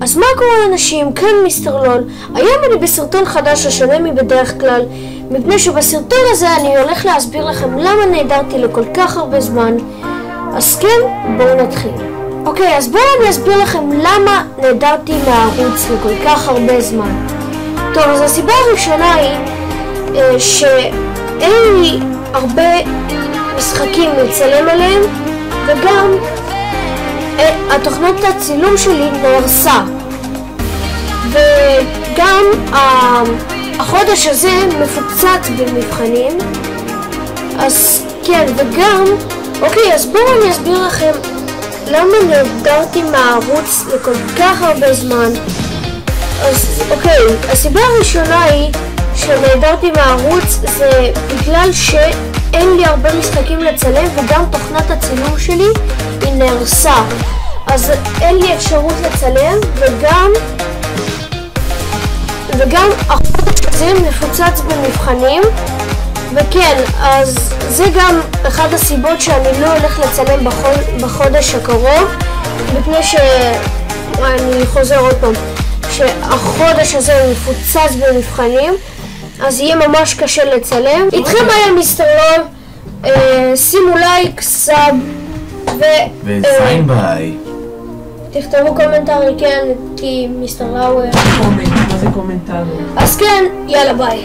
אז מה קורה לאנשים? כאן מיסטר לול. היום אני בסרטון חדש השונה מבדרך כלל, מפני שבסרטון הזה אני הולך להסביר לכם למה נעדרתי לכל כך הרבה זמן. אז כן, בואו נתחיל. אוקיי, אז בואו אני אסביר לכם למה נעדרתי מהערוץ לכל כך הרבה זמן. טוב, אז הסיבה הראשונה היא שאין לי הרבה משחקים לצלם עליהם, וגם התוכנת הצילום שלי נהרסה, וגם החודש הזה מפוצץ במבחנים. אז כן, וגם אוקיי, אז בואו אני אסביר לכם למה נעדרתי מהערוץ לכל כך הרבה זמן. אז אוקיי, הסיבה הראשונה היא שנעדרתי מהערוץ זה בגלל שאין לי הרבה משחקים לצלם, וגם תוכנת הצילום שלי היא נהרסה, אז אין לי אפשרות לצלם, וגם החודש הזה מפוצץ במבחנים. וכן, אז זה גם אחד הסיבות שאני לא הולך לצלם בחודש הקרוב, מפני שאני חוזר עוד פעם שהחודש הזה מפוצץ במבחנים, אז יהיה ממש קשה לצלם. איתכם היה מיסטר לול. שימו לייק, סאב וסיין ביי. תכתבו קומנטרי, כן, כי מיסטר לאואר. קומנט, מה זה קומנטרי? אז כן, יאללה ביי.